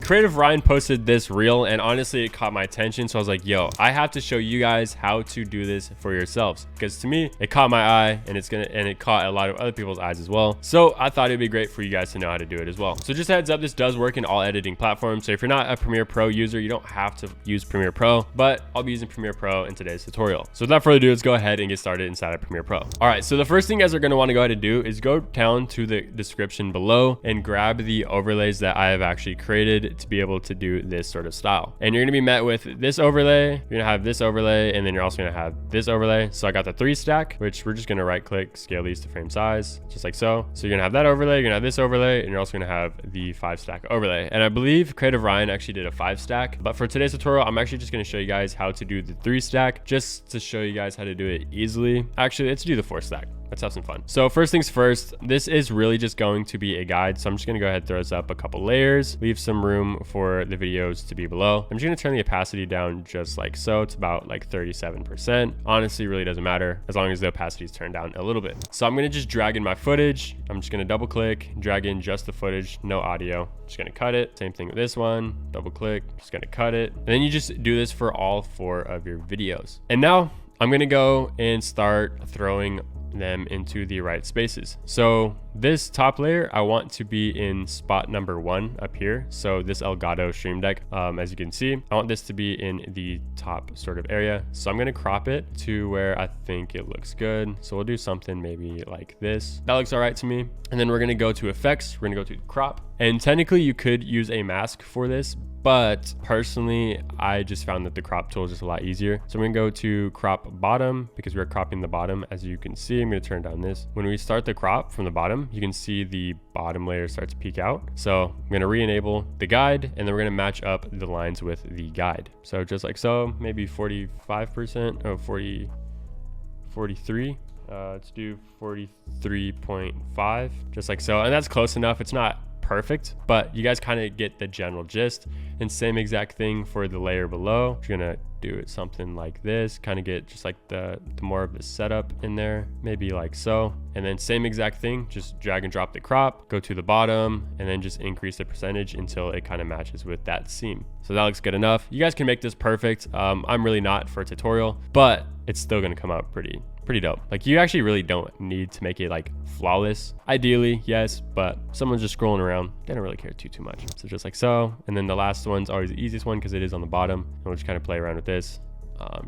Creative Ryan posted this reel, and honestly it caught my attention, so I was like, yo, I have to show you guys how to do this for yourselves, because to me it caught my eye, and it caught a lot of other people's eyes as well. So I thought it'd be great for you guys to know how to do it as well. So just a heads up, this does work in all editing platforms. So if you're not a Premiere Pro user, you don't have to use Premiere Pro, but I'll be using Premiere Pro in today's tutorial. So without further ado, let's go ahead and get started inside of Premiere Pro. All right, so the first thing you guys are going to want to go ahead and do is go down to the description below and grab the overlays that I have actually created to be able to do this sort of style. And you're going to be met with this overlay, you're going to have this overlay, and then you're also going to have this overlay. So I got the 3 stack, which we're just going to right click, scale these to frame size, just like so. So you're going to have that overlay, you're going to have this overlay, and you're also going to have the 5 stack overlay. And I believe Creative Ryan actually did a 5 stack, but for today's tutorial, I'm actually just going to show you guys how to do the 3 stack, just to show you guys how to do it easily. Actually, let's do the 4 stack. Let's have some fun. So first things first, this is really just going to be a guide. So I'm just gonna go ahead and throw this up a couple layers, leave some room for the videos to be below. I'm just gonna turn the opacity down just like so. It's about like 37%. Honestly, really doesn't matter as long as the opacity is turned down a little bit. So I'm gonna just drag in my footage. I'm just gonna double click, drag in just the footage, no audio. Just gonna cut it. Same thing with this one, double click, just gonna cut it. And then you just do this for all 4 of your videos. And now I'm gonna go and start throwing them into the right spaces. So this top layer I want to be in spot number 1 up here. So this Elgato Stream Deck, as you can see, I want this to be in the top sort of area. So I'm going to crop it to where I think it looks good. So we'll do something maybe like this. That looks all right to me. And then we're going to go to effects. We're going to go to crop, and technically you could use a mask for this, but personally I just found that the crop tool is just a lot easier. So I'm gonna go to crop bottom because we're cropping the bottom. As you can see, I'm gonna turn down this. When we start the crop from the bottom, you can see the bottom layer starts to peek out. So I'm gonna re-enable the guide, and then we're gonna match up the lines with the guide. So just like so, maybe 45%, oh, 43. Let's do 43.5, just like so. And that's close enough. It's not perfect, but you guys kind of get the general gist. And same exact thing for the layer below. We're gonna do it something like this, kind of get just like the more of the setup in there, maybe like so. And then same exact thing, just drag and drop the crop, go to the bottom, and then just increase the percentage until it kind of matches with that seam. So that looks good enough. You guys can make this perfect. I'm really not for a tutorial, but it's still gonna come out pretty dope. Like, you actually really don't need to make it like flawless. Ideally, yes, but someone's just scrolling around, they don't really care too much. So just like so. And then the last one's always the easiest one because it is on the bottom, and we'll just kind of play around with this,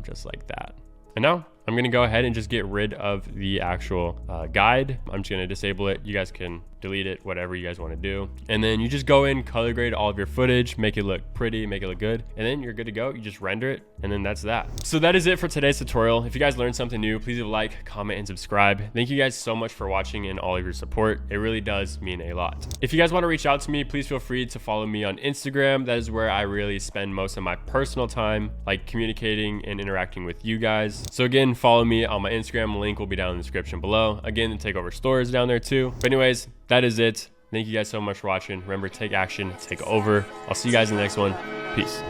just like that. And now I'm gonna go ahead and just get rid of the actual guide. I'm just gonna disable it. You guys can delete it, whatever you guys want to do. And then you just go in, color grade all of your footage, make it look pretty, make it look good, and then you're good to go. You just render it, and then that's that. So that is it for today's tutorial. If you guys learned something new, please leave a like, comment, and subscribe. Thank you guys so much for watching and all of your support. It really does mean a lot. If you guys want to reach out to me, please feel free to follow me on Instagram. That is where I really spend most of my personal time, like communicating and interacting with you guys. So again, follow me on my Instagram. Link will be down in the description below. Again, the Takeover store is down there too. But anyways, that is it. Thank you guys so much for watching. Remember, take action, take over. I'll see you guys in the next one. Peace.